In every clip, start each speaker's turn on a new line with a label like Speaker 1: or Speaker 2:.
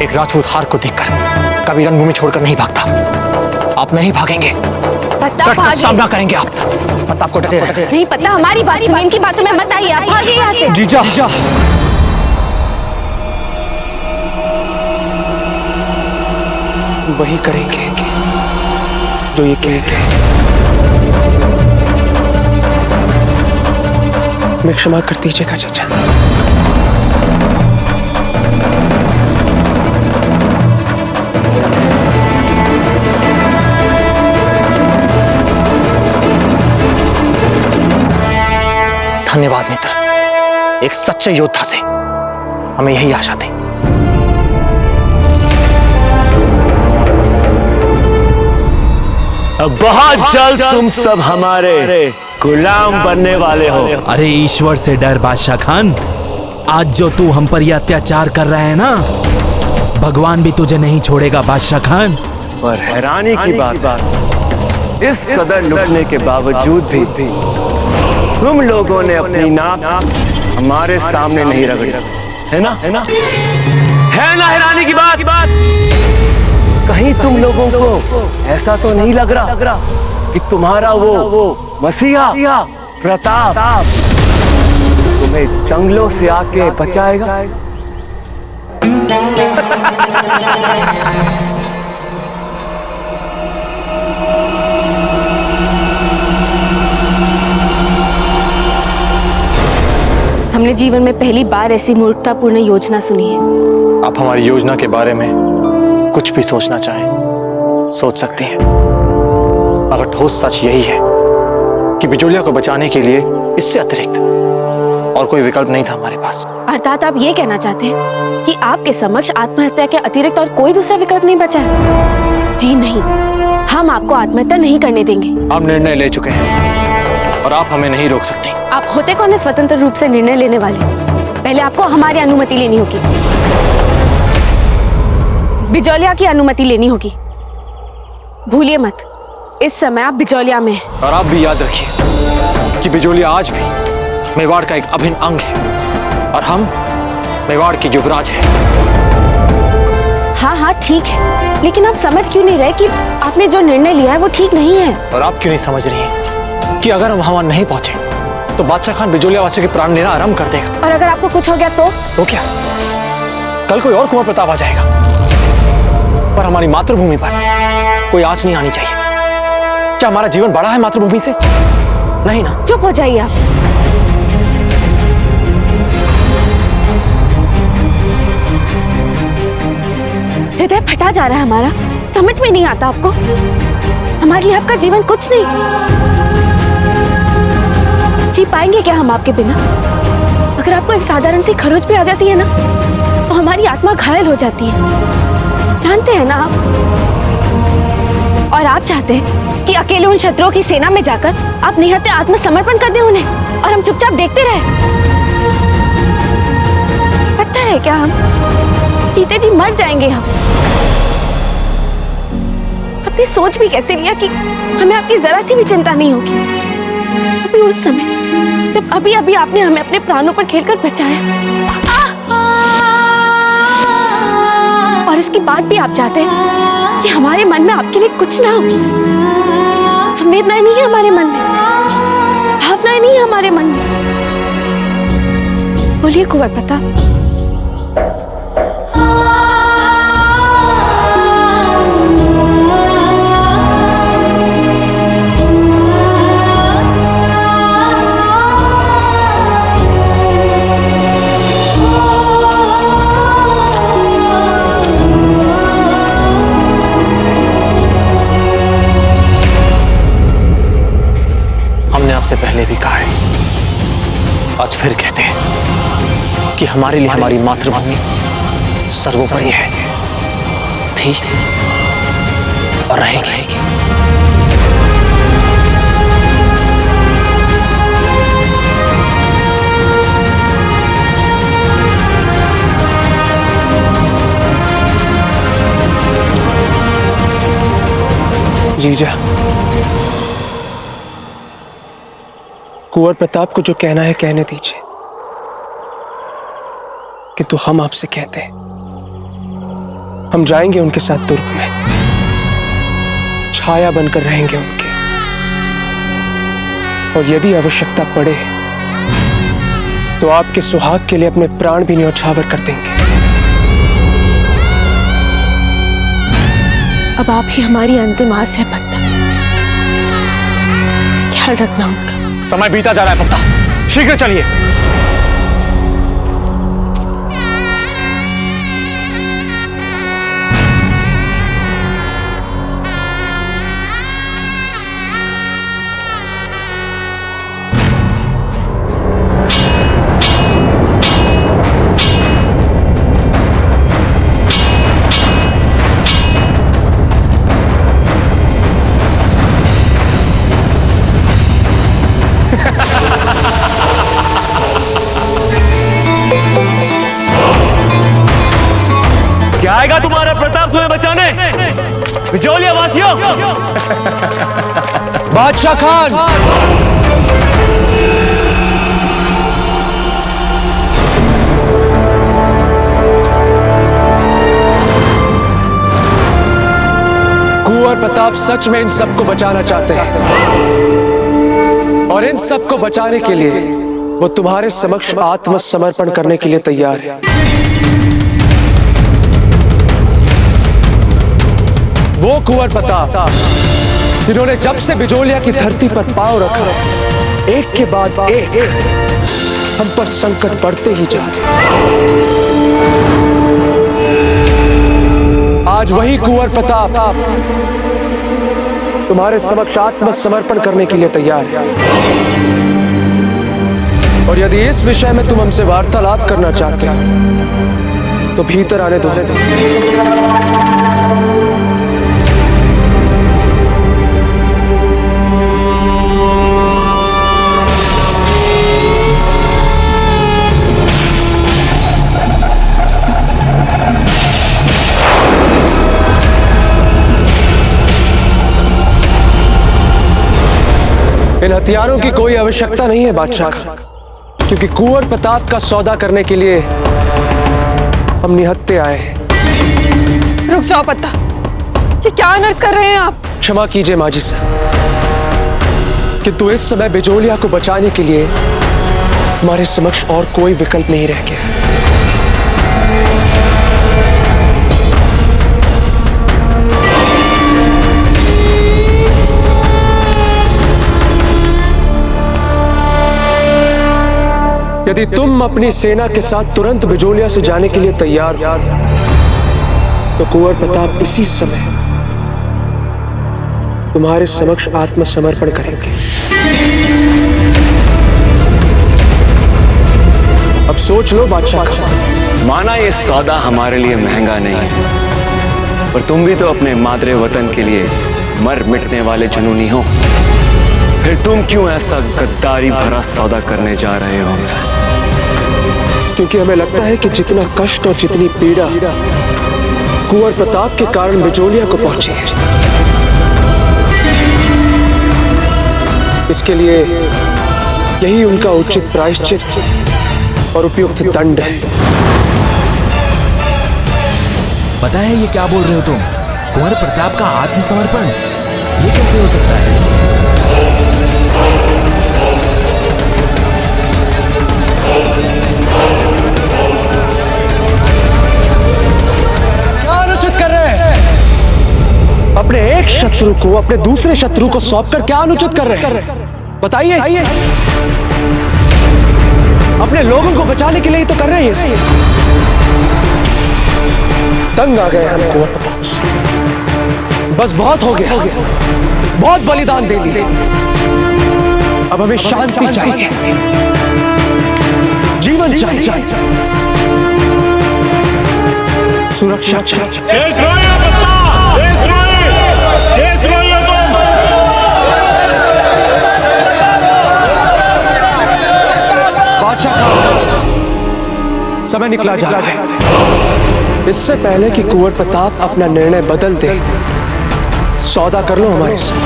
Speaker 1: एक राजपूत हार को देखकर कभी रणभूमि छोड़कर नहीं भागता। आप नहीं भागेंगे,
Speaker 2: प्रताप
Speaker 1: सामना करेंगे आप। प्रताप को डटे रहे।
Speaker 2: नहीं पता, हमारी बात सुनिए, इनकी बातों में मत आइए, आप भागिए यहाँ से।
Speaker 1: जीजा,
Speaker 3: वही करेंगे जो ये कहेंगे। मैं क्षमा कर दीजिएगा जीजा।
Speaker 1: धन्यवाद मित्र। एक सच्चे योद्धा से हमें यही आशा थी।
Speaker 4: बहुत जल्द तुम सब हमारे गुलाम बनने वाले हो।
Speaker 5: अरे ईश्वर से डर बादशाह खान। आज जो तू हम पर यह अत्याचार कर रहा है ना, भगवान भी तुझे नहीं छोड़ेगा बादशाह खान।
Speaker 4: पर हैरानी की बात, इस कदर लुटने के बावजूद भी तुम लोगों ने अपनी नाक हमारे सामने नहीं रगड़ी, है ना? है ना हैरानी की बात? कहीं तुम लोगों को ऐसा तो नहीं लग रहा कि तुम्हारा वो मसीहा प्रताप तुम्हें जंगलों से आके बचाएगा?
Speaker 2: हमने जीवन में पहली बार ऐसी मूर्खतापूर्ण योजना सुनी है।
Speaker 1: आप हमारी योजना के बारे में कुछ भी सोचना चाहें, सोच सकती हैं, मगर ठोस सच यही है कि बिजोलिया को बचाने के लिए इससे अतिरिक्त और कोई विकल्प नहीं था हमारे पास।
Speaker 2: अर्थात आप ये कहना चाहते हैं कि आपके समक्ष आत्महत्या के अतिरिक्त और कोई दूसरा विकल्प नहीं बचा है? जी नहीं, हम आपको आत्महत्या नहीं करने देंगे।
Speaker 1: आप निर्णय ले चुके हैं और आप हमें नहीं रोक सकती।
Speaker 2: आप होते कौन है स्वतंत्र रूप से निर्णय लेने वाले? पहले आपको हमारी अनुमति लेनी होगी, बिजोलिया की अनुमति लेनी होगी। भूलिए मत, इस समय आप बिजोलिया में हैं।
Speaker 1: और आप भी याद रखिए कि बिजोलिया आज भी मेवाड़ का एक अभिन्न अंग है और हम मेवाड़ के युवराज हैं।
Speaker 2: हाँ ठीक है, लेकिन आप समझ क्यों नहीं रहे कि आपने जो निर्णय लिया है वो ठीक नहीं है?
Speaker 1: और आप क्यों नहीं समझ रही हैं कि अगर हम वहां नहीं पहुंचे तो बादशाह खान बिजोलिया वासियों के प्राण लेना आरंभ कर देगा।
Speaker 2: और अगर आपको कुछ हो गया तो
Speaker 1: क्या कल कोई और कुंवर प्रताप आ जाएगा? पर हमारी मातृभूमि पर कोई आंच नहीं आनी चाहिए। क्या हमारा जीवन बड़ा है मातृभूमि से? नहीं ना।
Speaker 2: चुप हो जाइए आप। हृदय फटा जा रहा है हमारा, समझ में नहीं आता आपको? हमारे लिए आपका जीवन कुछ नहीं। जी पाएंगे क्या हम आपके बिना? अगर आपको एक साधारण सी खरोच भी आ जाती है ना, तो हमारी आत्मा घायल हो जाती है, जानते हैं ना आप? और आप चाहते हैं कि अकेले उन शत्रुओं की सेना में जाकर आप निहत्थे आत्मसमर्पण कर दें उन्हें और हम चुपचाप देखते रहे? पता है क्या, हम जीते जी मर जाएंगे। हम अपनी सोच भी कैसे लिया कि हमें आपकी जरा सी भी चिंता नहीं होगी। अभी उस समय जब अभी अभी आपने हमें अपने प्राणों पर खेलकर बचाया, और इसके बाद भी आप चाहते हैं कि हमारे मन में आपके लिए कुछ ना हो। संवेदनाएं नहीं है हमारे मन में, भावनाएं नहीं है हमारे मन में। बोलिए कुंवर प्रताप।
Speaker 1: आपसे पहले भी कहा है, आज फिर कहते हैं कि हमारे लिए हमारी मातृभूमि सर्वोपरि है, थी और रहेगी।
Speaker 3: जीजा, कुंवर प्रताप को जो कहना है कहने दीजिए, किंतु हम आपसे कहते हैं हम जाएंगे उनके साथ दुर्ग में, छाया बनकर रहेंगे उनके, और यदि आवश्यकता पड़े तो आपके सुहाग के लिए अपने प्राण भी न्यौछावर कर देंगे।
Speaker 2: अब आप ही हमारी अंतिम आस है पत्ता, ख्याल रखना उनका।
Speaker 1: समय बीता जा रहा है पत्ता, शीघ्र चलिए।
Speaker 4: क्या आएगा तुम्हारा प्रताप तुम्हें बचाने, बिजोलिया वासियों?
Speaker 3: बादशाह खान, कुंवर प्रताप सच में इन सबको बचाना चाहते हैं, और इन सबको बचाने के लिए वो तुम्हारे समक्ष आत्मसमर्पण करने के लिए तैयार है। वो कुंवर प्रताप जिन्होंने जब से बिजोलिया की धरती पर पांव रखा, एक के बाद एक हम पर संकट बढ़ते ही जा रहे। आज वही कुंवर प्रताप तुम्हारे समक्ष आत्मसमर्पण करने के लिए तैयार है, और यदि इस विषय में तुम हमसे वार्तालाप करना चाहते हो तो भीतर आने दो। इन हथियारों की कोई आवश्यकता नहीं है बादशाह, क्योंकि कुंवर प्रताप का सौदा करने के लिए हम निहत्थे आए हैं।
Speaker 2: रुक जाओ पत्ता, ये क्या अनर्थ कर रहे हैं आप?
Speaker 3: क्षमा कीजिए माजी साहब, किंतु इस समय बिजोलिया को बचाने के लिए हमारे समक्ष और कोई विकल्प नहीं रह गया। यदि तुम अपनी सेना के साथ तुरंत बिजोलिया से जाने के लिए तैयार हो तो कुंवर प्रताप इसी समय तुम्हारे समक्ष आत्मसमर्पण करेंगे। अब सोच लो बादशाह।
Speaker 4: माना ये सौदा हमारे लिए महंगा नहीं है, पर तुम भी तो अपने मादरे वतन के लिए मर मिटने वाले जुनूनी हो, फिर तुम क्यों ऐसा गद्दारी भरा सौदा करने जा रहे हो हमसे?
Speaker 3: क्योंकि हमें लगता है कि जितना कष्ट और जितनी पीड़ा कुंवर प्रताप के कारण बिजोलिया को पहुंची है, इसके लिए यही उनका उचित प्रायश्चित और उपयुक्त दंड है।
Speaker 5: पता है ये क्या बोल रहे हो तुम? कुंवर प्रताप का आत्मसमर्पण, ये कैसे हो सकता है?
Speaker 3: क्या अनुचित कर रहे हैं? अपने एक शत्रु को अपने दूसरे शत्रु को सौंपकर क्या अनुचित कर रहे हैं? बताइए। अपने लोगों को बचाने के लिए ही तो कर रहे हैं इसे। तंग आ गए हम कुंवर प्रताप से, बस बहुत हो गया, बहुत बलिदान दे दिए। अब हमें शांति चाहिए, जीवन चाहिए, सुरक्षा चाहिए।
Speaker 6: देशद्रोही हो पत्ता, देशद्रोही हो तुम।
Speaker 3: बादशाह समय निकला जा रहा है। इससे पहले कि कुंवर प्रताप अपना निर्णय बदल दे, सौदा कर लो हमारे साथ,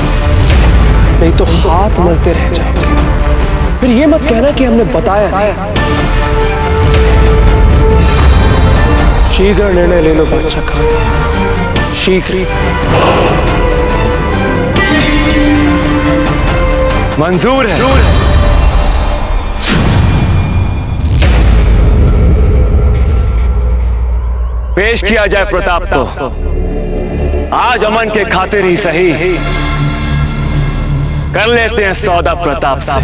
Speaker 3: नहीं तो हाथ मलते रह जाओगे। फिर ये मत कहना कि हमने बताया नहीं। शीघ्र निर्णय ले लो बादशाह खान, शीघ्र।
Speaker 4: मंजूर है। पेश किया जाए प्रताप को। आज अमन के खातिर ही सही कर लेते हैं सौदा प्रताप से।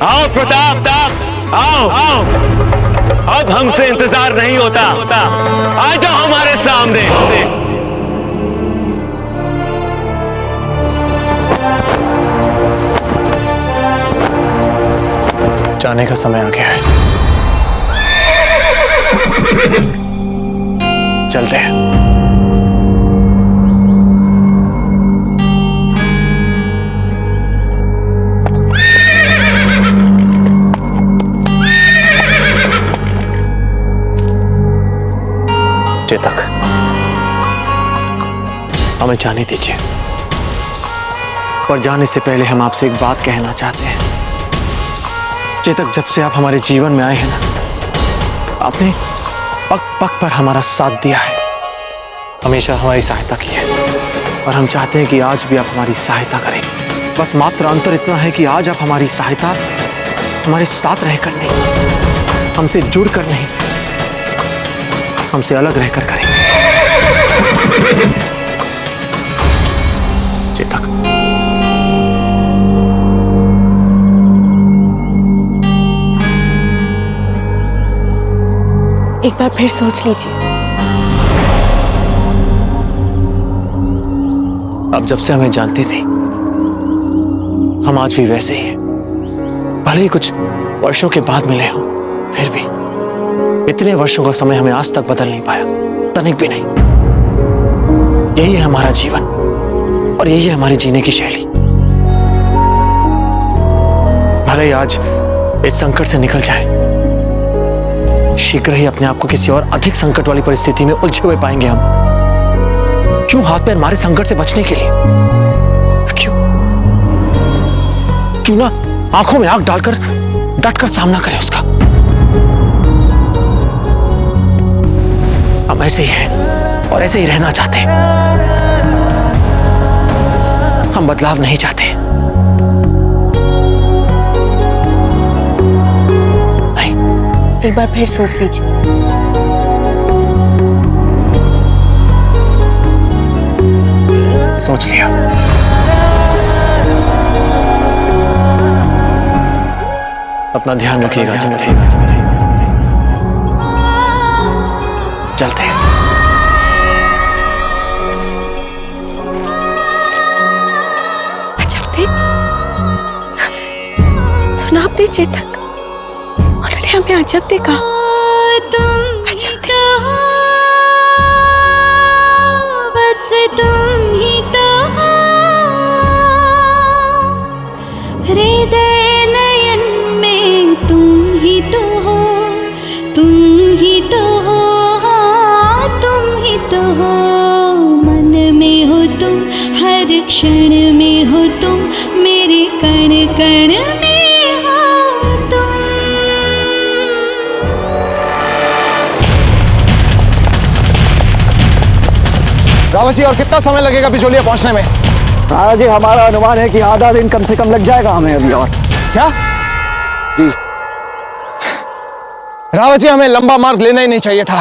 Speaker 4: आओ प्रताप, आओ आओ, अब हमसे इंतजार नहीं होता, आ जाओ हमारे सामने।
Speaker 1: जाने का समय आ गया है, चलते हैं। चेतक, हमें जाने दीजिए, पर जाने से पहले हम आपसे एक बात कहना चाहते हैं। चेतक, जब से आप हमारे जीवन में आए हैं ना, आपने पग पग पर हमारा साथ दिया है, हमेशा हमारी सहायता की है, और हम चाहते हैं कि आज भी आप हमारी सहायता करें। बस मात्र अंतर इतना है कि आज आप हमारी सहायता हमारे साथ रहकर नहीं, हमसे जुड़कर नहीं, हमसे अलग रहकर करें। चेतक,
Speaker 2: एक बार फिर सोच लीजिए।
Speaker 1: अब जब से हमें जानती थी, हम आज भी वैसे ही हैं। भले ही कुछ वर्षों के बाद मिले हों, फिर भी इतने वर्षों का समय हमें आज तक बदल नहीं पाया, तनिक भी नहीं। यही है हमारा जीवन और यही है हमारी जीने की शैली। भले ही आज इस संकट से निकल जाए, शीघ्र ही अपने आप को किसी और अधिक संकट वाली परिस्थिति में उलझे हुए पाएंगे हम। क्यों हाथ पैर मारे संकट से बचने के लिए? क्यों ना आंखों में आंख डालकर डटकर सामना करें उसका। हम ऐसे ही हैं और ऐसे ही रहना चाहते हैं। हम बदलाव नहीं चाहते। नहीं।
Speaker 2: एक बार फिर सोच लीजिए।
Speaker 1: सोच लिया। अपना ध्यान रखिएगा। चलते हैं।
Speaker 2: अजब थे, सुना आपने चेतक? उन्होंने हमें अजब थे कहा। अजब थे।
Speaker 7: बस तुम ही तो हो, हृदय नयन में तुम ही तो हो, तुम ही तो हो, तुम ही तो हो। मन में हो तुम, हर क्षण में हो तुम, मेरे कण कण में हो तुम।
Speaker 1: रावत जी, और कितना समय लगेगा बिजोलिया पहुंचने में?
Speaker 8: हाँ जी, हमारा अनुमान है कि आधा दिन कम से कम लग जाएगा हमें अभी और।
Speaker 1: क्या
Speaker 8: जी
Speaker 1: रावत जी, हमें लंबा मार्ग लेना ही नहीं चाहिए था।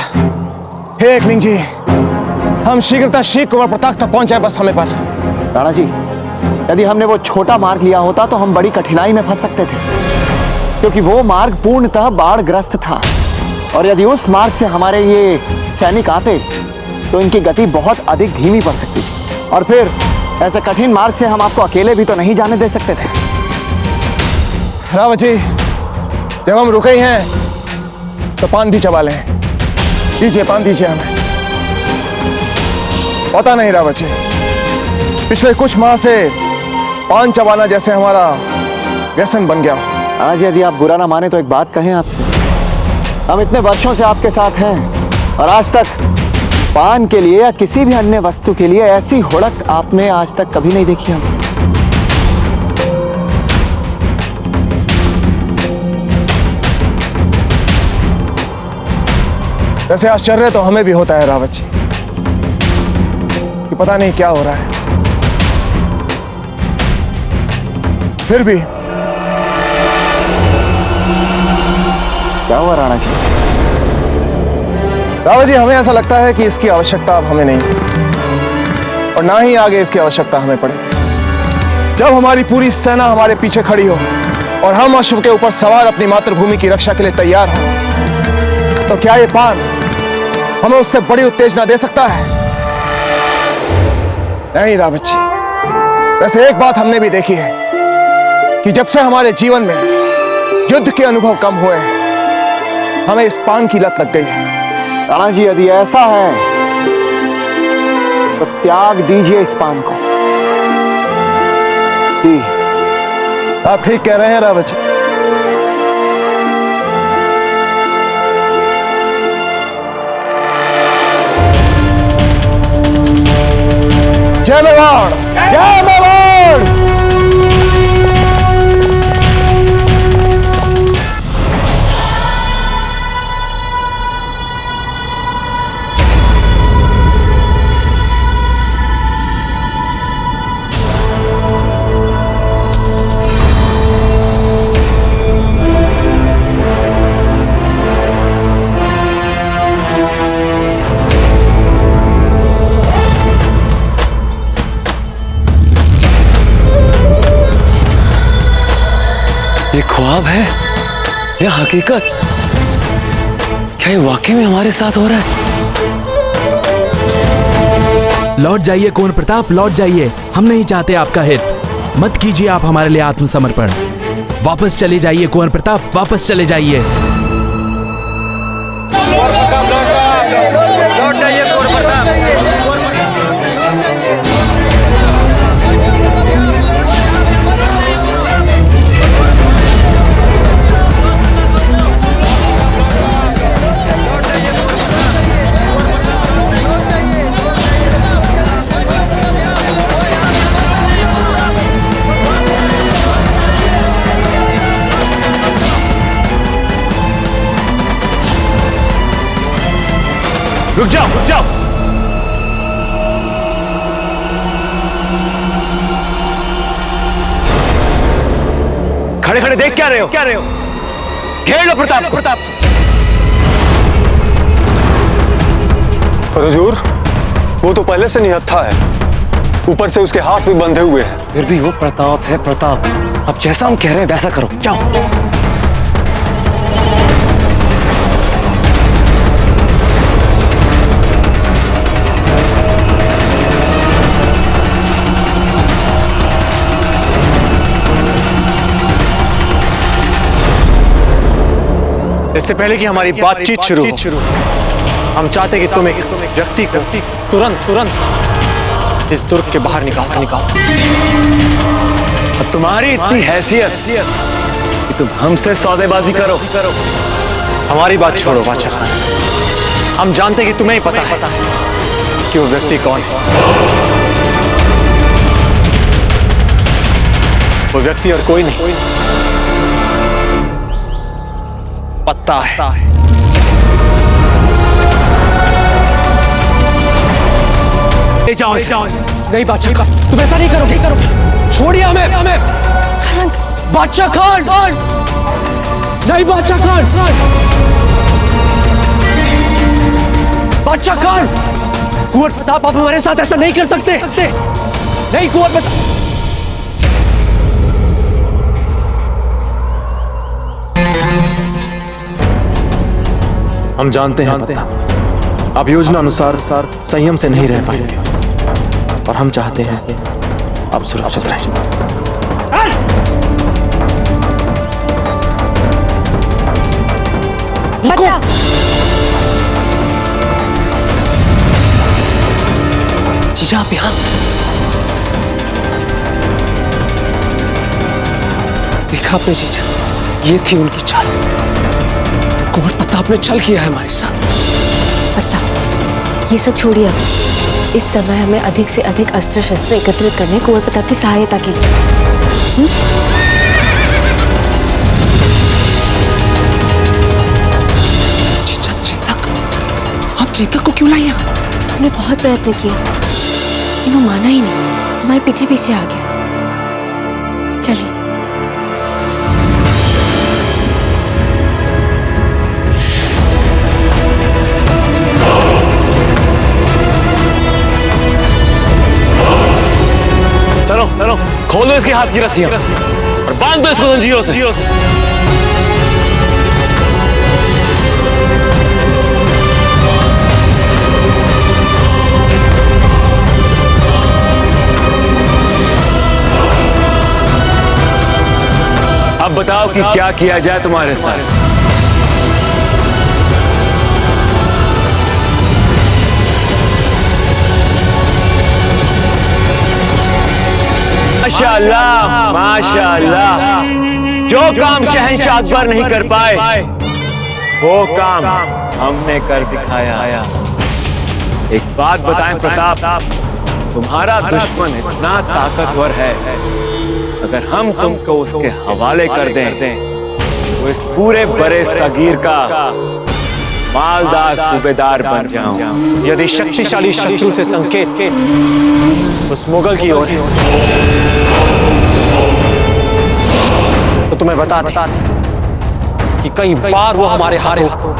Speaker 1: हे एकलिंग जी, हम शीघ्रता शीघ्र कुंवर प्रताप तक पहुंच जाए, बस हमें पर।
Speaker 8: राणा जी, यदि हमने वो छोटा मार्ग लिया होता तो हम बड़ी कठिनाई में फंस सकते थे, क्योंकि वो मार्ग पूर्णतः बाढ़ग्रस्त था, और यदि उस मार्ग से हमारे ये सैनिक आते तो इनकी गति बहुत अधिक धीमी पड़ सकती थी, और फिर ऐसे कठिन मार्ग से हम आपको अकेले भी तो नहीं जाने दे सकते थे।
Speaker 1: रावत जी, जब हम रुके ही हैं तो पान भी चबा लें। दीजिए, पान दीजिए हमें। पता नहीं रावत जी, पिछले कुछ माह से पान चबाना जैसे हमारा व्यसन बन गया।
Speaker 8: आज यदि आप बुरा ना माने तो एक बात कहें आपसे। हम इतने वर्षों से आपके साथ हैं और आज तक पान के लिए या किसी भी अन्य वस्तु के लिए ऐसी हुड़क आपने आज तक कभी नहीं देखी हम।
Speaker 3: वैसे आश्चर्य तो हमें भी होता है रावत जी कि पता नहीं क्या हो रहा है, फिर भी।
Speaker 8: क्या हुआ राणा जी?
Speaker 3: रावत जी, हमें ऐसा लगता है कि इसकी आवश्यकता अब हमें नहीं और ना ही आगे इसकी आवश्यकता हमें पड़ेगी। जब हमारी पूरी सेना हमारे पीछे खड़ी हो और हम अश्व के ऊपर सवार अपनी मातृभूमि की रक्षा के लिए तैयार हो, तो क्या ये पान हमें उससे बड़ी उत्तेजना दे सकता है? नहीं रावत जी, वैसे एक बात हमने भी देखी है कि जब से हमारे जीवन में युद्ध के अनुभव कम हुए हैं, हमें इस पान की लत लग गई है।
Speaker 8: राणा जी, यदि ऐसा है तो त्याग दीजिए इस पान को। जी,
Speaker 3: आप ठीक कह रहे हैं रावत जी। जय मेवाड़! जय मेवाड़!
Speaker 4: ये ख्वाब है या हकीकत? क्या ये वाकई में हमारे साथ हो रहा है?
Speaker 5: लौट जाइए कुंवर प्रताप, लौट जाइए। हम नहीं चाहते आपका हित। मत कीजिए आप हमारे लिए आत्मसमर्पण। वापस चले जाइए कुंवर प्रताप, वापस चले जाइए।
Speaker 6: लौट जाइए कुंवर प्रताप।
Speaker 4: रुक जाओ, रुक जाओ। खड़े खड़े देख क्या रहे हो? घेर लो प्रताप को।
Speaker 9: हुजूर, वो तो पहले से निहत्था है, ऊपर से उसके हाथ भी बंधे हुए हैं।
Speaker 4: फिर भी वो प्रताप है प्रताप। अब जैसा हम कह रहे हैं वैसा करो, जाओ।
Speaker 1: इससे पहले कि हमारी बातचीत शुरू हो, हम चाहते कि तुम एक व्यक्ति को तुरंत इस दुर्ग के बाहर निकालो।
Speaker 4: अब तुम्हारी इतनी हैसियत कि तुम हमसे सौदेबाजी करो।
Speaker 1: हमारी बात छोड़ो बादशाह खान, हम जानते कि तुम्हें ही पता है कि वो व्यक्ति कौन है। वो व्यक्ति और कोई नहीं, पत्ता है।
Speaker 4: ले जाओ।
Speaker 3: नहीं बादशाह खान, तुम ऐसा नहीं करोगे। छोड़िए हमें। बादशाह खान! नहीं बादशाह खान! बादशाह खान! कुंवर प्रताप, आप हमारे साथ ऐसा नहीं कर सकते। नहीं कुंवर प्रताप।
Speaker 1: हम जानते हैं पत्ता, आप योजना अनुसार संयम से नहीं रह पाएंगे और हम चाहते हैं आप सुरक्षित रहें।
Speaker 3: जीजा, आप यहाँ देखा आपने जीजा, ये थी उनकी चाल। कुंवर प्रताप ने छल किया है हमारे साथ।
Speaker 2: प्रताप, ये सब छोड़िए अब। इस समय हमें अधिक से अधिक अस्त्र शस्त्र एकत्रित करने कुंवर प्रताप की सहायता के लिए।
Speaker 3: चेतक, आप चेतक को क्यों लाई?
Speaker 2: हमने बहुत प्रयत्न किए लेकिन वो माना ही नहीं, हमारे पीछे पीछे आ गया। चलिए।
Speaker 4: चलो चलो, खोलो इसके हाथ की रस्सियां और बांध दो इसको जंजीरों से। अब बताओ कि क्या किया जाए तुम्हारे साथ। माशाअल्लाह माशाअल्लाह, जो काम शहंशाह अकबर नहीं कर पाए वो काम हमने कर दिखाया। एक बात बताएं प्रताप, तुम्हारा दुश्मन इतना ताकतवर है, अगर हम तुमको उसके हवाले कर दें तो इस पूरे बड़े सगीर का मालदार सूबेदार बन जाऊं।
Speaker 1: यदि शक्तिशाली शत्रु से संकेत उस मुगल की ओर है तो तुम्हें बता दें कि कई बार वो हमारे हाथों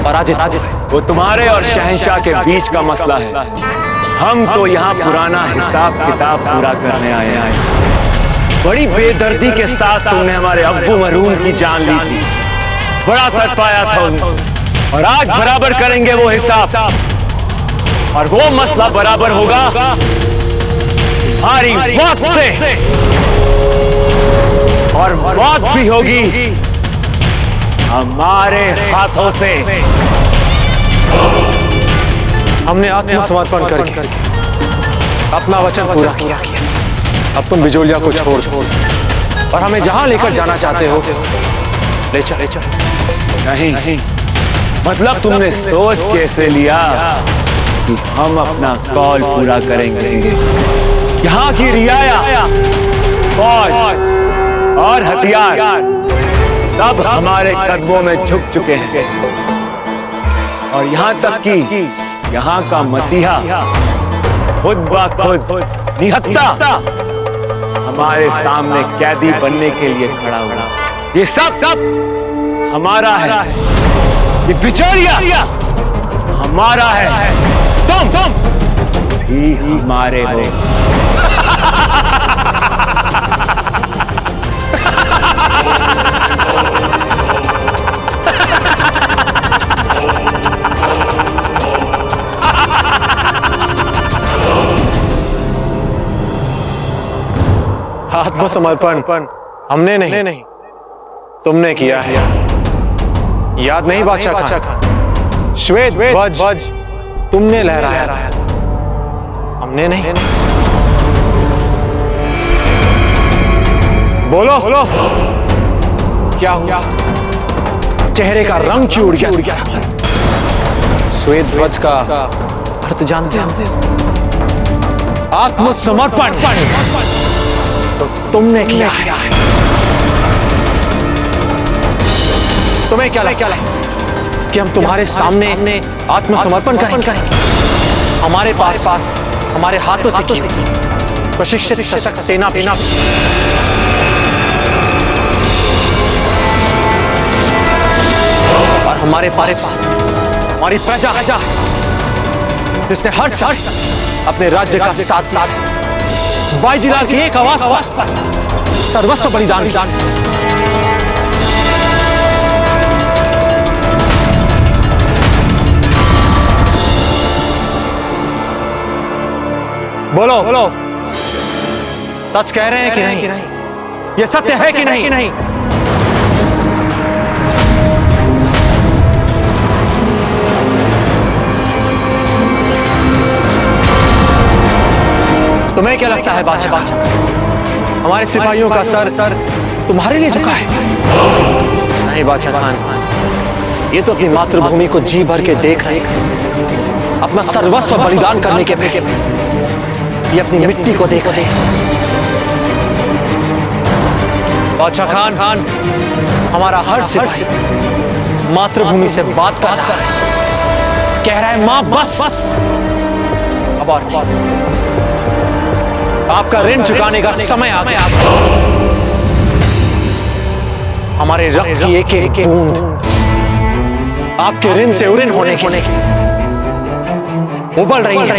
Speaker 1: पराजित है।
Speaker 4: वो तुम्हारे और शहंशाह के बीच का मसला है। हम तो यहाँ पुराना हिसाब किताब पूरा करने आए हैं। बड़ी बेदर्दी के साथ तुमने हमारे अब्बू मरहूम की जान ली थी, बड़ा तड़पाया था उन्हें, और आज बराबर करेंगे वो हिसाब। और वो मसला बराबर होगा हमारी मौत से, और मौत भी होगी हमारे हाथों से।
Speaker 1: हमने आत्मसमर्पण करके अपना वचन पूरा किया। अब तुम बिजोलिया को छोड़ दो और हमें जहां लेकर जाना चाहते हो ले चल।
Speaker 4: नहीं, मतलब तुमने सोच कैसे लिया कि हम अपना कौल पूरा करेंगे? यहाँ की रियाया, फौज और हथियार सब हमारे कदमों में झुक चुके हैं, और यहाँ तक कि यहाँ का मसीहा खुद ब खुद निहत्था हमारे सामने कैदी बनने के लिए खड़ा हुआ। ये सब हमारा है, ये बिचौलिया हमारा है, तुम भी हमारे हो।
Speaker 1: आत्मसमर्पण हमने नहीं तुमने किया है। याद नहीं बादशाह खान? श्वेत ध्वज तुमने लहराया था, हमने नहीं। बोलो क्या हुआ? चेहरे का रंग क्यों उड़ गया? श्वेत ध्वज का अर्थ जानते हो? आत्मसमर्पण तो तुमने किया है। तुम्हें क्या लगा कि हम तुम्हारे सामने आत्मसमर्पण करेंगे? हमारे पास हमारे हाथों से की प्रशिक्षित सशक्त सेना और हमारे पास हमारी प्रजा जिसने हर साल अपने राज्य का साथ बाईजीलाल की एक आवाज पर सर्वस्व बलिदान किया। बोलो सच कह रहे हैं कि नहीं? ये सत्य है कि नहीं? तुम्हें क्या लगता है बादशाह, हमारे सिपाहियों का सर तुम्हारे लिए झुका है? नहीं बादशाह खान, ये तो अपनी मातृभूमि को जी भर के देख रहे हैं, अपना सर्वस्व बलिदान करने के पे ये अपनी मिट्टी को देख रहे हैं। बादशाह खान, हमारा हर सिपाही मातृभूमि से बात कर रहा है, कह रहा है मां बस अब और आपका ऋण चुकाने का समय आ गया। हमारे रक्त की एक एक बूंद आपके ऋण से उऋण होने के उबल रही है।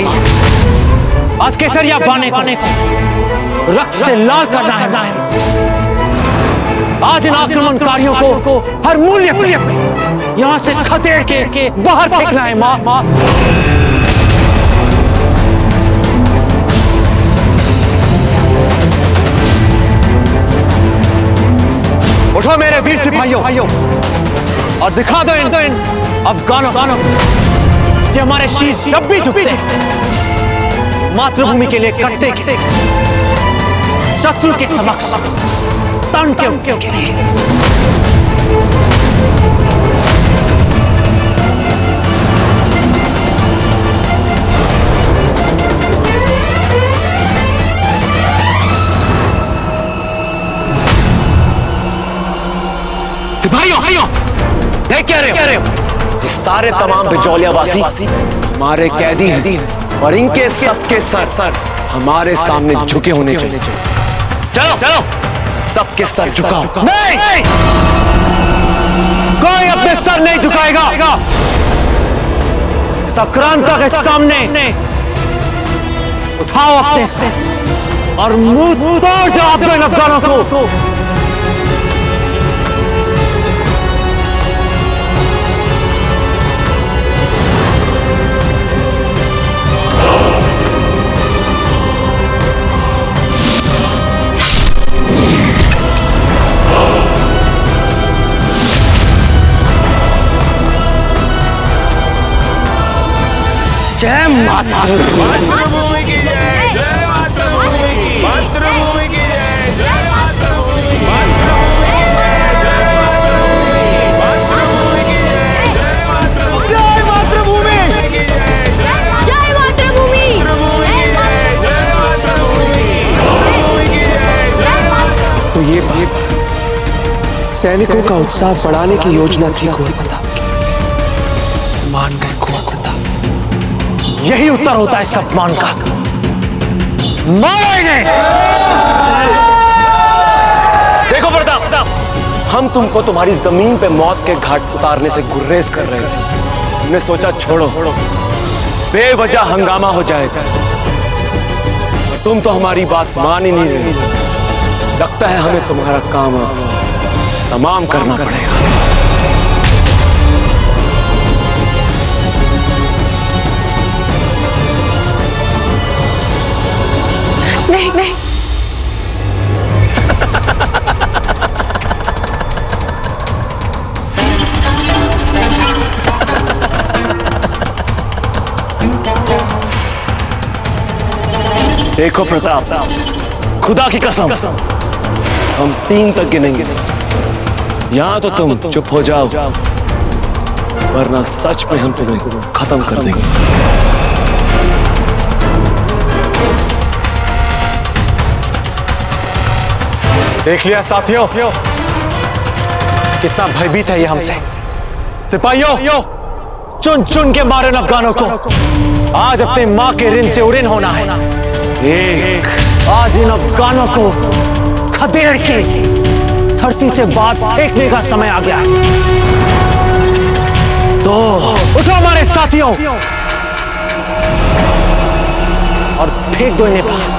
Speaker 1: आज केसरिया बाने को रक्त से लाल करना है। आज इन आक्रमणकारियों को हर मूल्य पे यहां से खदेड़ के बाहर फेंकना है। मां उठो मेरे वीर सिपाहियों और दिखा दो इन अफगानों कि हमारे शीश जब भी झुकते मातृभूमि के लिए कटने के शत्रु के समक्ष तन के उनके के लिए। सिपाहियों, ये क्या रहे हो? ये सारे तमाम बिजौलियावासी हमारे कैदी हैं और इनके सबके सर हमारे सामने झुके होने चाहिए। चलो सबके सर झुकाओ। नहीं, कोई अपने सर नहीं झुकाएगा। इस आक्रांता के सामने उठाओ अपने सर और मुंह तोड़ जवाब दो इन अफगानों को। जय मातृभूमि की जय, जय मातृभूमि की, मातृभूमि की जय, जय मातृभूमि, मातृभूमि की जय, मातृभूमि की जय, जय मातृभूमि, जय मातृभूमि की जय, जय मातृभूमि, जय मातृभूमि की जय, जय मातृभूमि।
Speaker 3: तो ये बात सैनिकों का उत्साह बढ़ाने की योजना थी कुंवर प्रताप की। मान गए कुंवर प्रताप।
Speaker 1: यही उत्तर होता है सम्मान का। मारो इन्हें। देखो प्रताप, हम तुमको तुम्हारी जमीन पे मौत के घाट उतारने से गुर्रेज कर रहे थे। हमने सोचा छोड़ो, बेवजह हंगामा हो जाएगा। तुम तो हमारी बात मान ही नहीं रहे। लगता है हमें तुम्हारा काम तमाम करना पड़ेगा।
Speaker 2: नहीं
Speaker 4: देखो प्रताप, खुदा की कसम हम 3 तक गिनेंगे। यहां तो तुम चुप हो जाओ, वरना सच में हम तुम्हें खत्म कर देंगे।
Speaker 1: देख लिया साथियों, कितना भयभीत है ये हमसे। सिपाहियों, चुन चुन के मारे अफगानों को। आज अपने मां के ऋण से उऋण होना है। आज इन अफगानों को खदेड़ के धरती से बाहर फेंकने का समय आ गया है। तो उठो हमारे साथियों और फेंक दो इन्हें बाहर।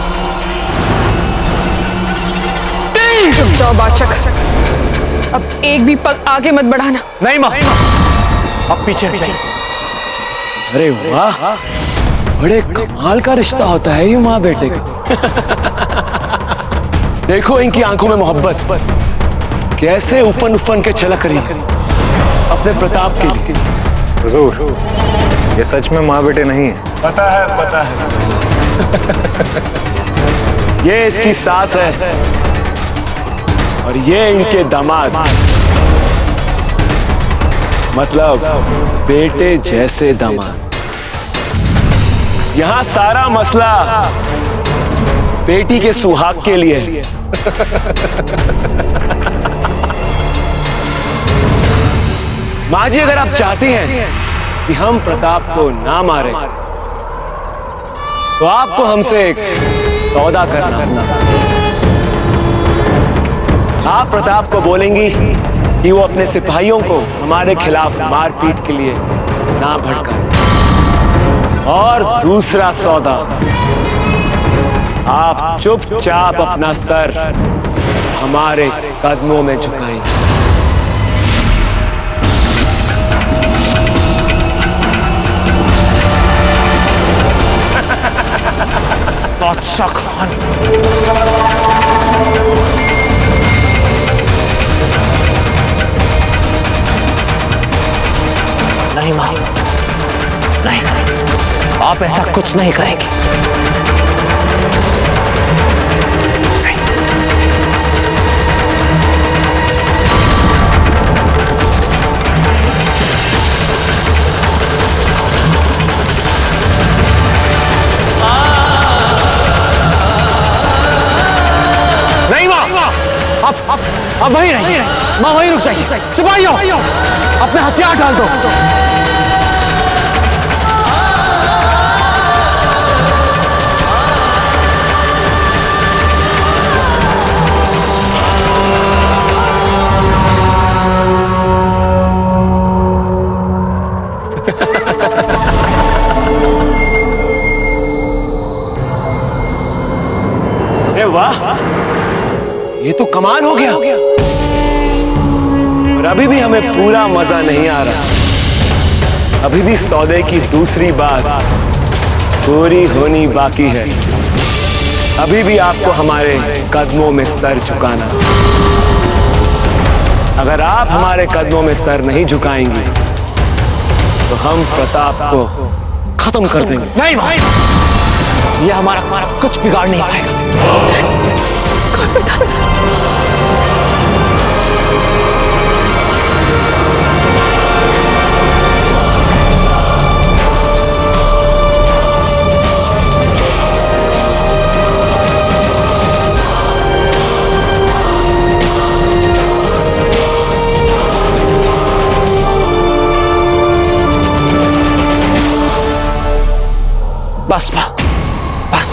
Speaker 2: रुक जाओ बादशाह, अब एक भी पल आगे मत बढ़ाना।
Speaker 1: नहीं मां, अब पीछे हट जाइए।
Speaker 4: अरे वाह, बड़े कमाल का रिश्ता होता है ये माँ बेटे का। देखो इनकी आंखों में मोहब्बत कैसे उफन उफन के छलक रही है अपने प्रताप के लिए।
Speaker 9: हुजूर, ये सच में माँ बेटे नहीं है।
Speaker 4: पता है ये इसकी सास है और ये इनके दामाद। मतलब बेटे जैसे दामाद। यहां सारा मसला बेटी के सुहाग के लिए है। माँ जी, अगर आप चाहती हैं कि हम प्रताप को ना मारें तो आपको हमसे एक सौदा करना होगा। आप प्रताप को बोलेंगी कि वो अपने सिपाहियों को हमारे खिलाफ मारपीट के लिए ना भड़काए। और दूसरा सौदा, आप चुपचाप अपना सर हमारे कदमों में झुकाएंगे।
Speaker 1: बादशाह खान, नहीं मां, नहीं, आप ऐसा कुछ नहीं करेंगे। नहीं मां, आप वहीं रहिए, मां वहीं रुक जाइए। सिपाहियों, अपने हथियार डाल दो।
Speaker 4: अरे वाह, ये तो कमाल हो गया। और अभी भी हमें पूरा मजा नहीं आ रहा। अभी भी सौदे की दूसरी बात पूरी होनी बाकी है। अभी भी आपको हमारे कदमों में सर झुकाना। अगर आप हमारे कदमों में सर नहीं झुकाएंगी तो हम प्रताप को खत्म कर देंगे।
Speaker 1: नहीं भाई, ये हमारा कुछ बिगाड़ नहीं पाएगा। बस मां, बस।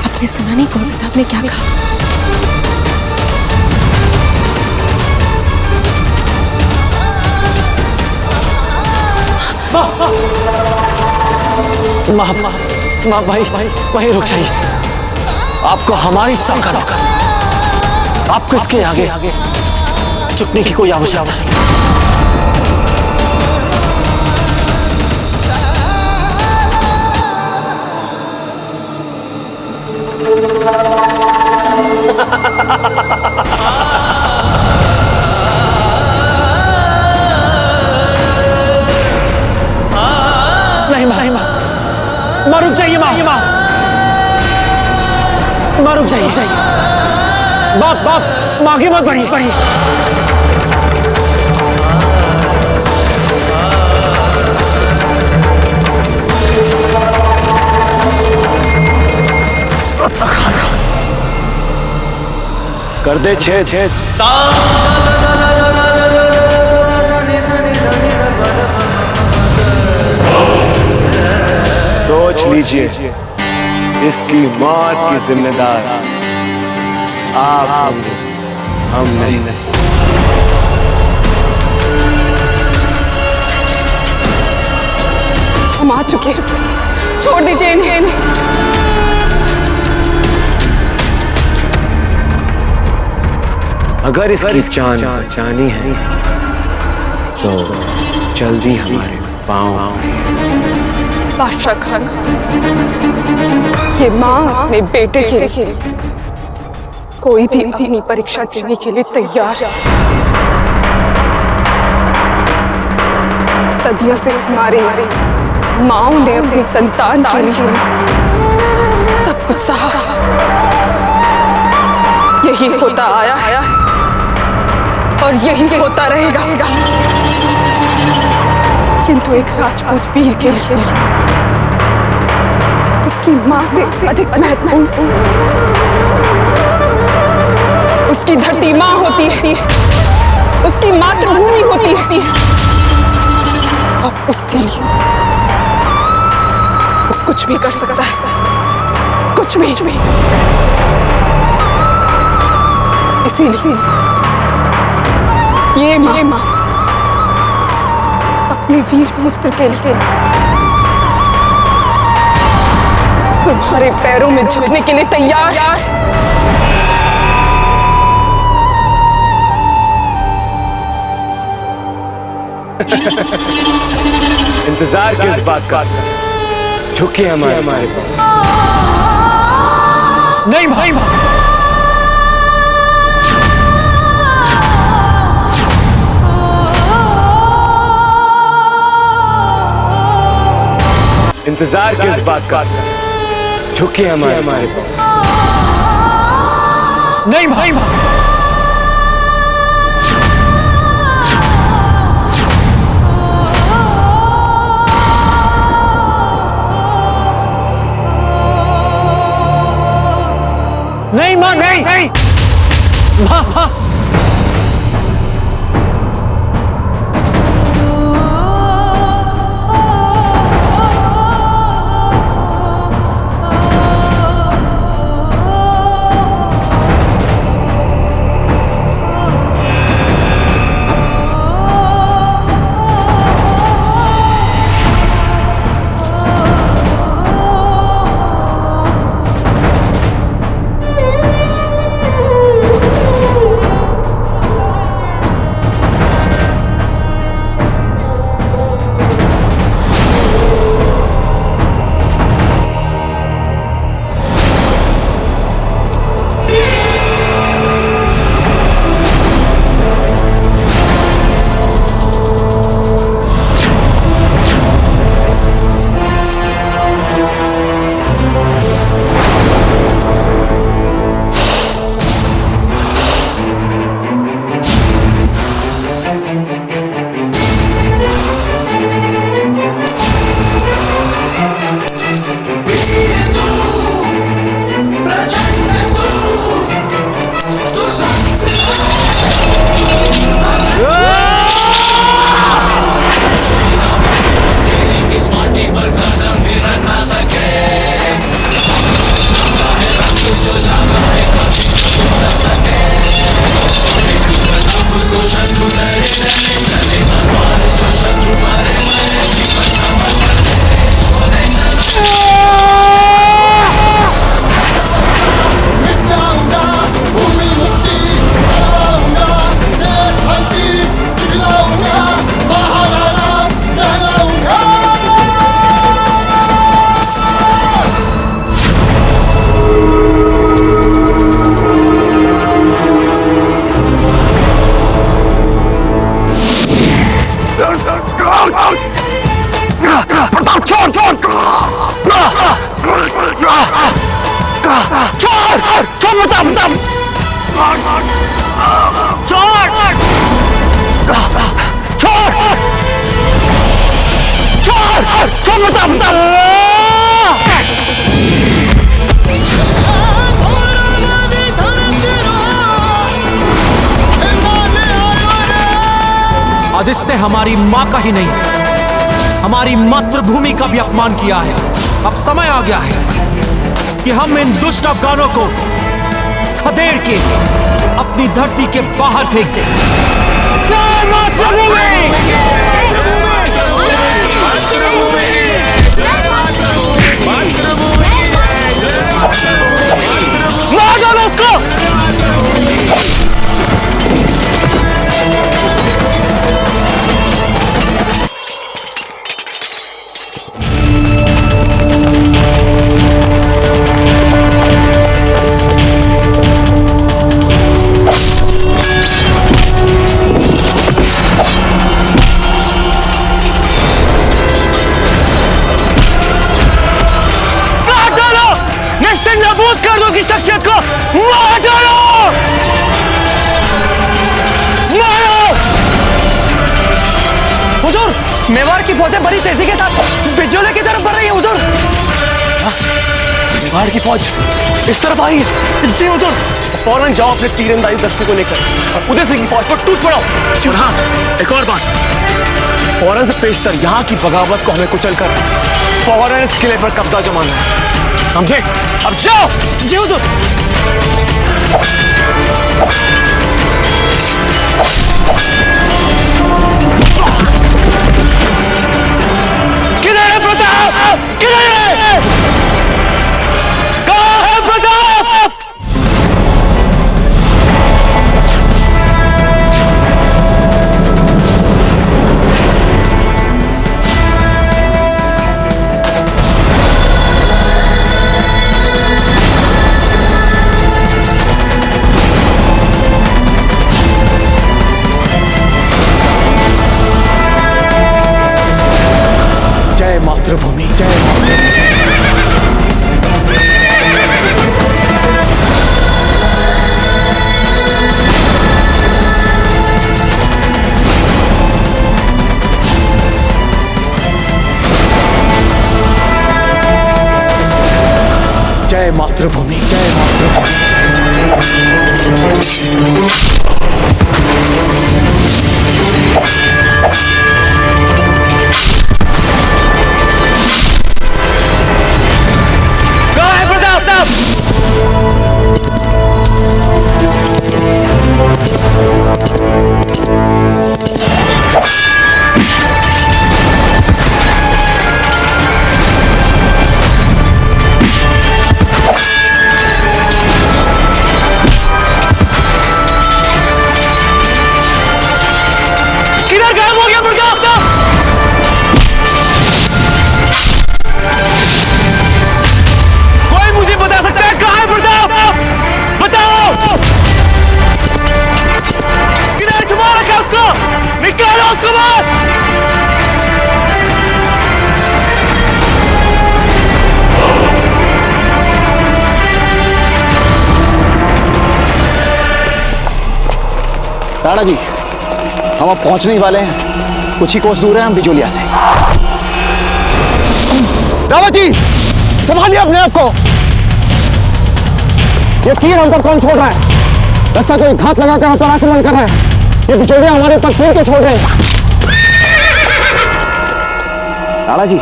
Speaker 2: आपने सुना नहीं कौन प्रताप ने क्या कहा?
Speaker 1: मां भाई, वहीं रुक जाइए। आपको हमारी ताकत, आपको इसके आगे झुकने की कोई आवश्यकता नहीं। नहीं मां, रुक जाइए। मां रुक जाइए। बाप आगे मत बढ़िए।
Speaker 4: कर दे छेद। सोच लीजिए, इसकी मौत की जिम्मेदार आप होंगे, हम नहीं।
Speaker 2: हम आ चुके, छोड़ दीजिए इन्हें।
Speaker 4: अगर इसकी जान बचानी है तो जल्दी हमारे पांव।
Speaker 2: बादशाह खान, ये माँ अपने बेटे के लिए कोई भी अपनी परीक्षा देने के लिए तैयार है। सदियों से हमारे
Speaker 10: माओ ने अपनी संतान के लिए सब कुछ सहा। यही होता आया और यही होता रहेगा। किंतु एक राजपूत वीर के लिए उसकी मां से अधिक महत्वपूर्ण उसकी धरती मां होती है, उसकी मातृभूमि होती है। और उसके लिए वो कुछ भी कर सकता है, कुछ भी। इसीलिए ये मां अपने वीर पुत्र के लिए तुम्हारे पैरों में झुकने के लिए तैयार।
Speaker 4: इंतजार किस बात का, झुके हमारे पास।
Speaker 1: नहीं भाई,
Speaker 4: इंतजार किस बात का, झुके हमारे पास।
Speaker 1: नहीं भाई, नहीं मां, नहीं मां।
Speaker 5: आज इसने हमारी मां का ही नहीं, हमारी मातृभूमि का भी अपमान किया है। अब समय आ गया है कि हम इन दुष्ट अफगानों को खदेड़ के अपनी धरती के बाहर फेंक दें। जय मातृभूमि! मार डालो उसको!
Speaker 4: नाबूद कर दो उसकी शख्सियत को, मार डालो, मारो।
Speaker 11: हुजूर, मेवाड़ की फौजें बड़ी तेजी के साथ बिजोले की तरफ बढ़ रही है हुजूर।
Speaker 4: मेवाड़ की फौज इस तरफ आई है?
Speaker 11: जी हुजूर।
Speaker 4: फौरन जाओ अपने तीरंदाजी दस्ते को लेकर और उदय सिंह की फौज पर टूट पड़ो।
Speaker 1: और हाँ, एक और बात,
Speaker 4: फौरन से पेशतर यहाँ की बगावत को हमें कुचल कर फौरन इस किले पर कब्जा जमाना है, समझे? अब जाओ।
Speaker 11: जी हुजूर।
Speaker 4: किधर है प्रताप? किधर है? कहाँ है प्रताप?
Speaker 1: जय मातृभूमि, जय मातृभूमि, जय
Speaker 4: कहाँ है प्रताप? किधर गायब हो गया प्रताप? कोई मुझे बता सकता है कहाँ है प्रताप? बताओ। किधर छुपा रखा उसको? निकालो उसको बाहर।
Speaker 8: राणा जी, हम अब पहुंचने ही वाले हैं, कुछ ही कोस दूर है हम बिजोलिया से। रावत जी, संभालिए अपने आप को। ये तीर हम पर कौन छोड़ रहा है? लगता कोई घात लगाकर हम पर आक्रमण कर रहा है। ये बिचौलिया हमारे ऊपर तीर क्यों छोड़ रहे हैं? राणा जी,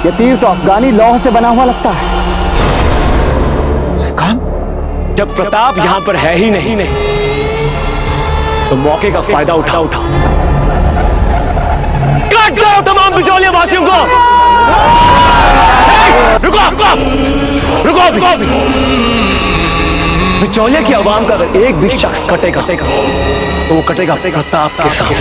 Speaker 8: ये तीर तो अफगानी लौह से बना हुआ लगता है।
Speaker 4: अफगान? जब प्रताप यहाँ पर है ही नहीं तो मौके का फायदा उठाओ। काट दो तमाम बिचौलिया वासियों को। रुको अभी। बिचौलिया की आवाम का अगर एक भी शख्स कटेगा तो वो कटेगा प्रताप के साथ।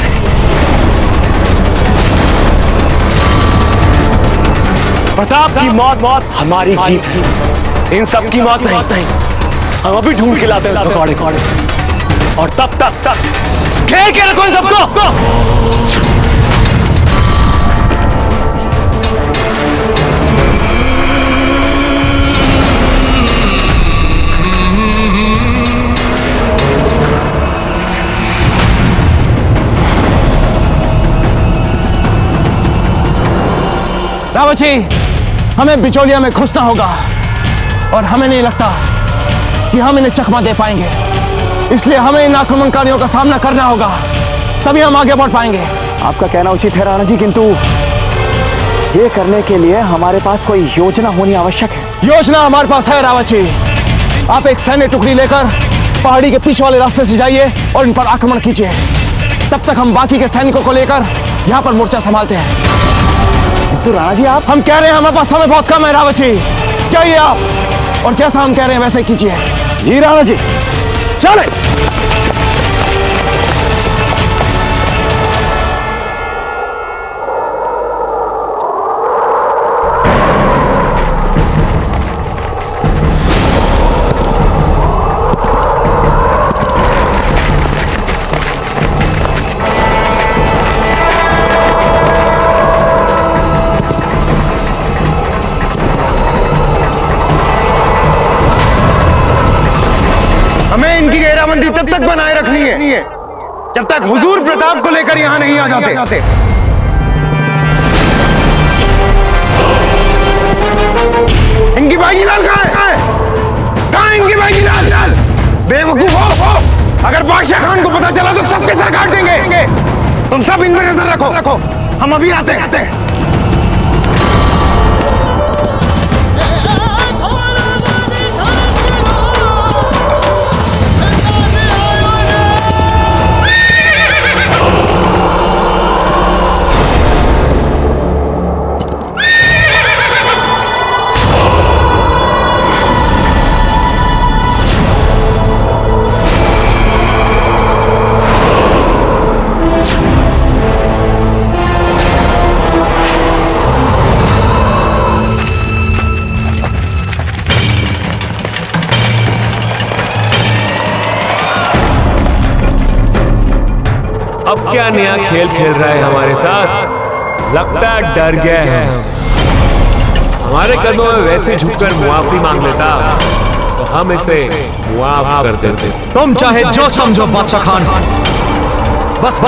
Speaker 4: प्रताप की मौत हमारी जीत है, इन सब की मौत नहीं। हम अभी ढूंढ के लाते हैं भगौड़े को, और तब तक घेर के रखो इन सबको।
Speaker 3: रावत जी, हमें बिचौलिया में घुसना होगा और हमें नहीं लगता कि हम इन्हें चकमा दे पाएंगे, इसलिए हमें इन आक्रमणकारियों का सामना करना होगा, तभी हम आगे बढ़ पाएंगे।
Speaker 8: आपका कहना उचित है राणा जी, किंतु ये करने के लिए हमारे पास कोई योजना होनी आवश्यक है।
Speaker 3: योजना हमारे पास है रावत जी। आप एक सैन्य टुकड़ी लेकर पहाड़ी के पीछे वाले रास्ते से जाइए और इन पर आक्रमण कीजिए। तब तक हम बाकी के सैनिकों को लेकर यहाँ पर मोर्चा संभालते हैं।
Speaker 8: तो राणा जी, आप
Speaker 3: हम कह रहे हैं हमारे पास समय बहुत कम है रावत जी, जाइए आप और जैसा हम कह रहे हैं वैसे ही कीजिए।
Speaker 8: जी राणा जी,
Speaker 3: चले।
Speaker 6: घेराबंदी तब तक बनाए रखनी है जब तक हुजूर प्रताप को लेकर यहाँ नहीं आ जाते। इनकी बाजीलाल कहाँ है? कहाँ है इनकी बाजीलाल? बेवकूफ हो, अगर बादशाह खान को पता चला तो सबके सर काट देंगे। तुम सब इन पर नजर रखो, हम अभी आते हैं।
Speaker 4: अब क्या नया खेल खेल रहा है हमारे साथ? लगता है डर गया है हमसे। हमारे कदमों में वैसे झुककर मुआफी मांग लेता तो हम इसे मुआफ कर देते।
Speaker 5: तुम चाहे जो समझो बादशाह खान, बस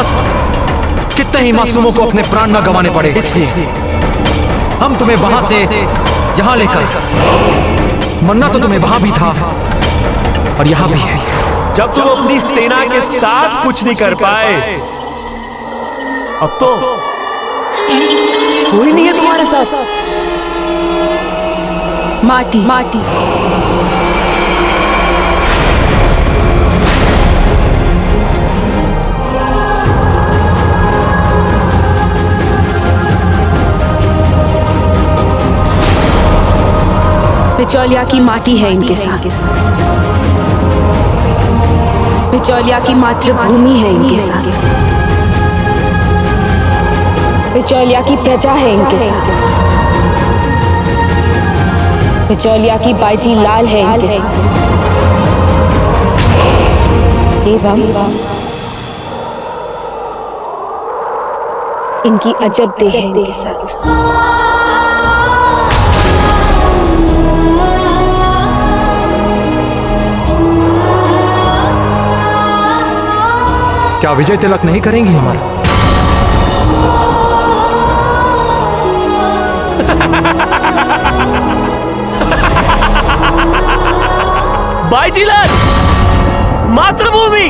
Speaker 5: कितने ही मासूमों को अपने प्राण न गंवाने पड़े, इसलिए हम तुम्हें वहां से यहां लेकर, मरना तो तुम्हें वहां भी था और यहां भी है।
Speaker 4: जब तुम अपनी सेना के साथ कुछ नहीं कर पाए, अब तो कोई नहीं है तुम्हारे साथ।
Speaker 2: माटी बिचौलिया की माटी है इनके साथ, बिचौलिया की मातृभूमि है इनके साथ, बिचौलिया की प्रजा है इनके साथ, बिचौलिया की बाजी लाल है इनके साथ, एवं इनकी अजब देह है इनके साथ।
Speaker 5: क्या विजय तिलक नहीं करेंगी हमारा?
Speaker 4: बाईजीलाल, मातृभूमि।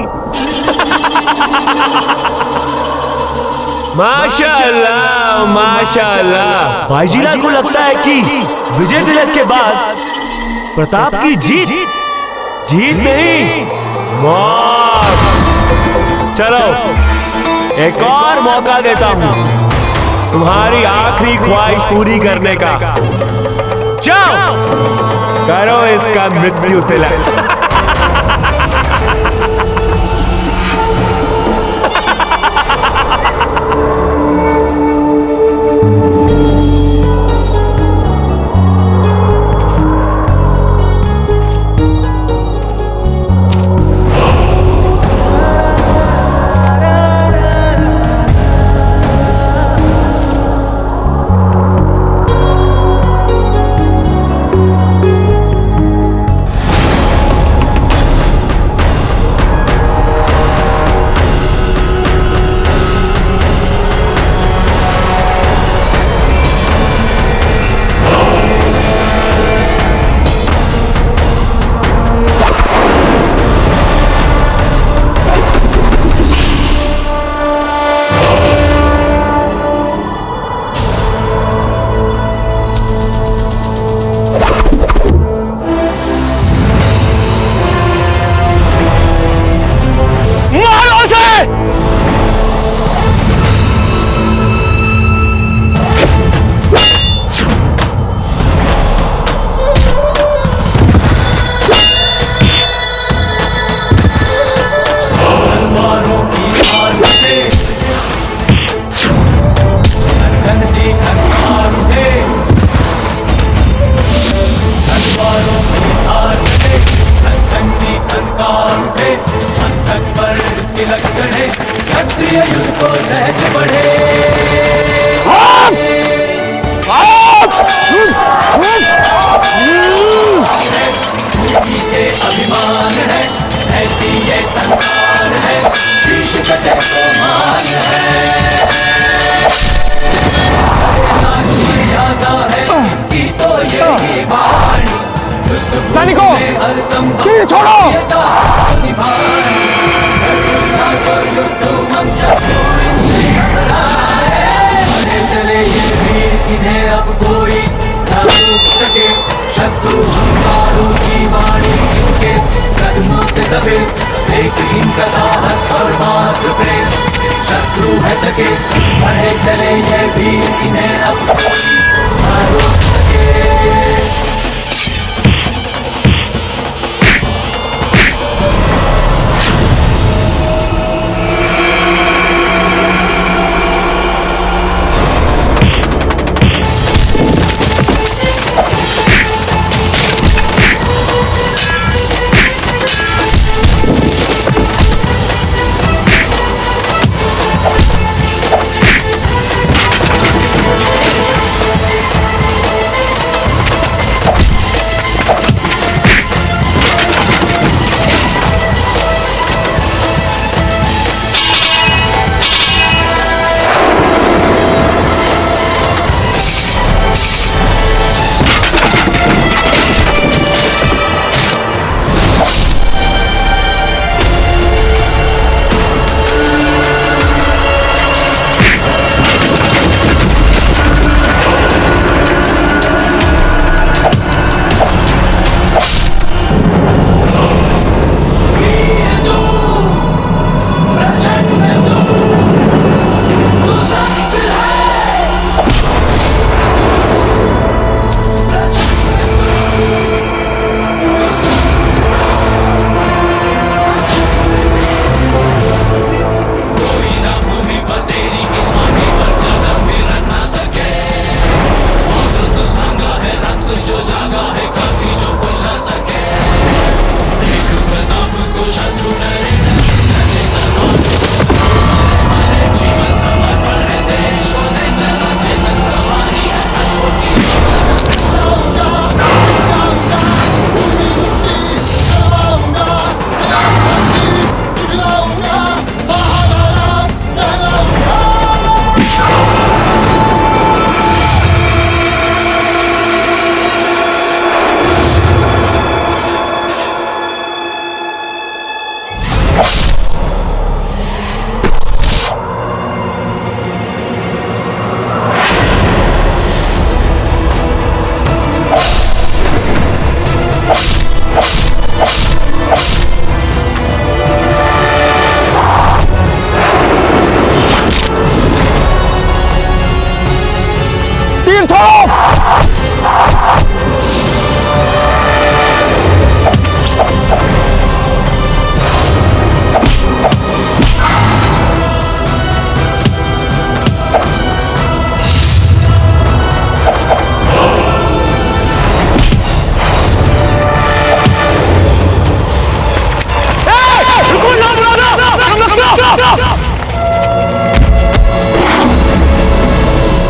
Speaker 4: माशाअल्लाह, माशाअल्लाह। बाईजीलाल को लगता है कि विजय तिलक के बाद प्रताप की जीत नहीं, मौत। चलो एक और मौका देता हूं तुम्हारी आखिरी ख्वाहिश पूरी करने का। जाओ करो इसका मृत्यु तिलक।
Speaker 6: सैनिकों, तीर छोड़ो।
Speaker 12: चले ये वीर, इन्हें अब कोई न रोक सके। शत्रु हंकारों की वाणी इनके कदमों से दबे, लेकिन इनका साहस और मात्र प्रेम शत्रु है सके। बढ़े चले ये वीर, इन्हें अब कोई न रोक सके।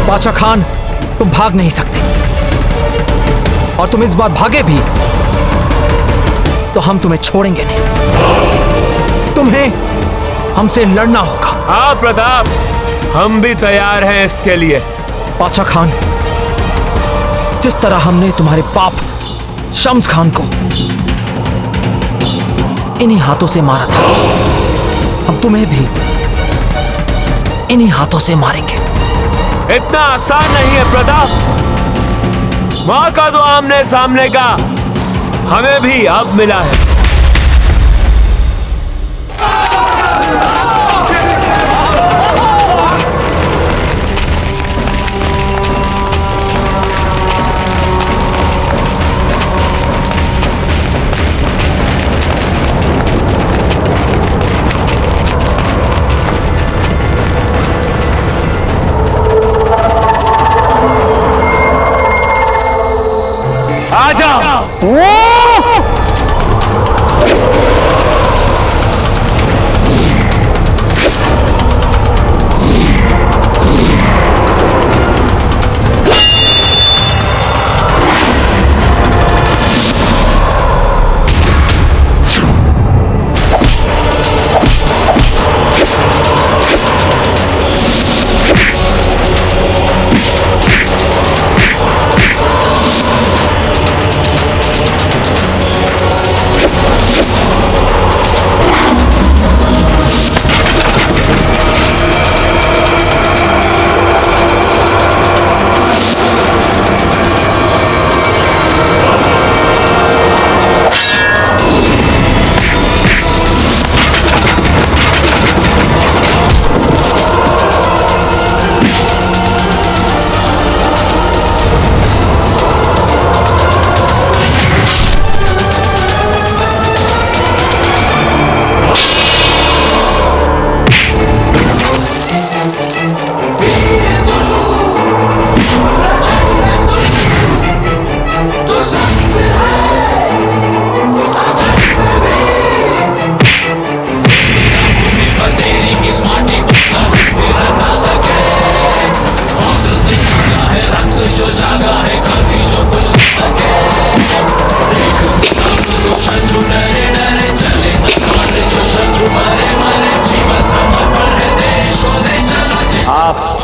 Speaker 5: बादशाह खान, तुम भाग नहीं सकते, और तुम इस बार भागे भी तो हम तुम्हें छोड़ेंगे नहीं। तुम्हें हमसे लड़ना होगा।
Speaker 4: हाँ प्रताप, हम भी तैयार हैं इसके लिए।
Speaker 5: बादशाह खान, जिस तरह हमने तुम्हारे बाप शम्स खान को इन्हीं हाथों से मारा था, हम तुम्हें भी इन्हीं हाथों से मारेंगे।
Speaker 4: इतना आसान नहीं है प्रताप। माँ का तो आमने सामने का हमें भी अब मिला है।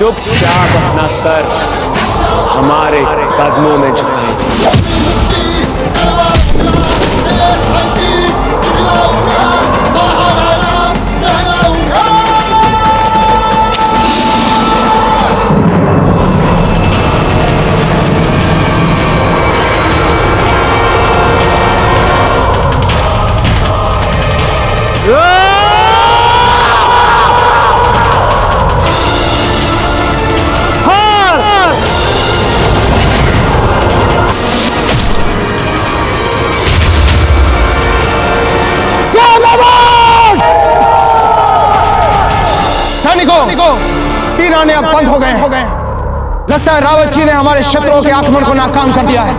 Speaker 4: चुपचाप अपना सर हमारे कदमों में झुकाएं।
Speaker 6: सैनिकों, तीन आने अब बंद हो गए। लगता है रावत जी ने हमारे शत्रुओं के आक्रमण को नाकाम कर दिया है।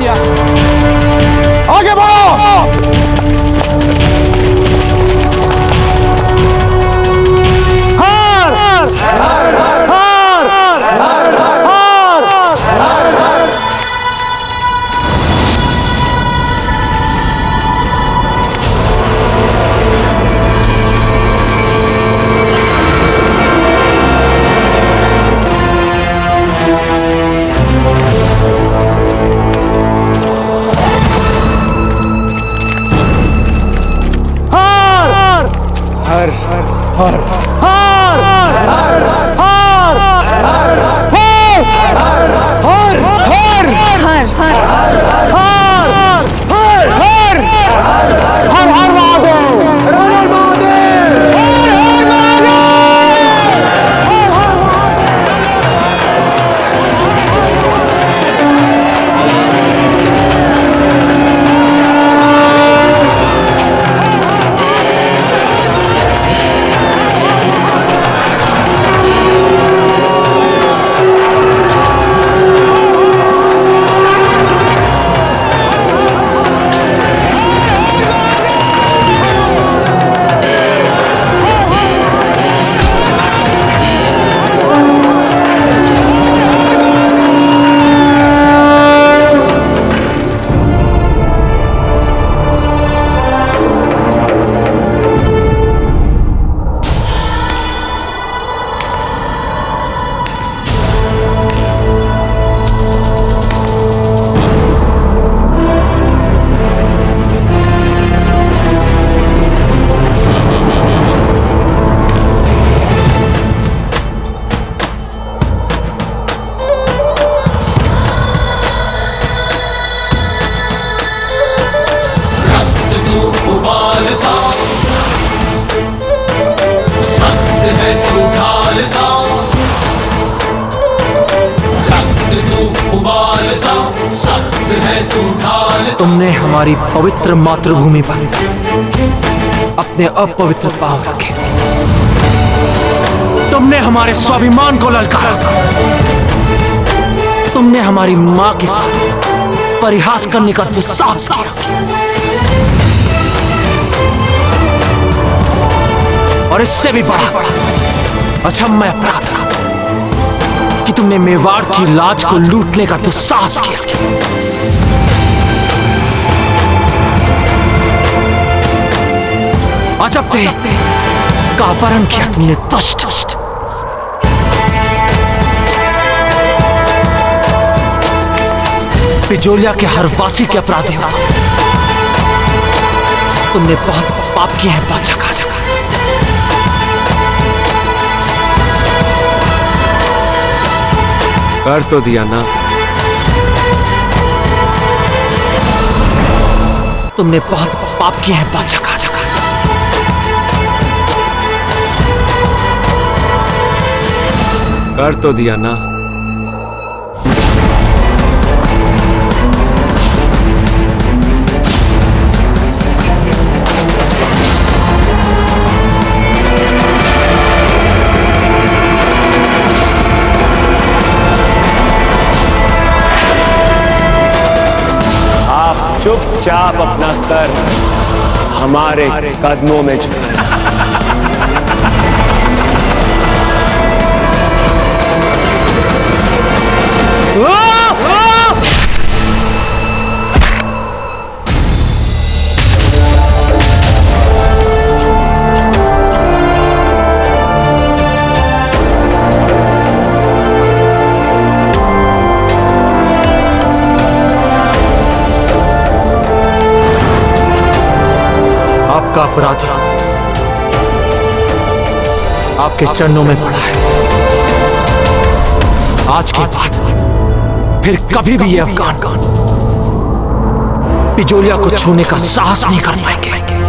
Speaker 6: आगे बढ़ो।
Speaker 5: तुमने हमारी पवित्र मातृभूमि पर अपने अपवित्र पांव रखे। तुमने हमारे स्वाभिमान को ललकारा। तुमने हमारी मां के साथ परिहास करने का दुस्साहस किया। और इससे भी बड़ा अक्षम्य अपराध था कि तुमने मेवाड़ की लाज को लूटने का दुस्साहस किया। अजब थे का अपहरण किया तुमने दुष्ट। बिजोलिया के हर वासी के अपराधी हो। तुमने बहुत पाप किए हैं बादशाह खाजा।
Speaker 4: कर तो दिया ना।
Speaker 5: तुमने बहुत पाप किए हैं बादशाह खाजा।
Speaker 4: कर तो दिया ना। आप चुपचाप अपना सर हमारे कदमों में झुकाएं।
Speaker 5: का अपराधी आपके चरणों में पड़ा है। आज के बाद फिर कभी भी ये अफगान बिजोलिया को छूने का साहस नहीं कर पाएंगे।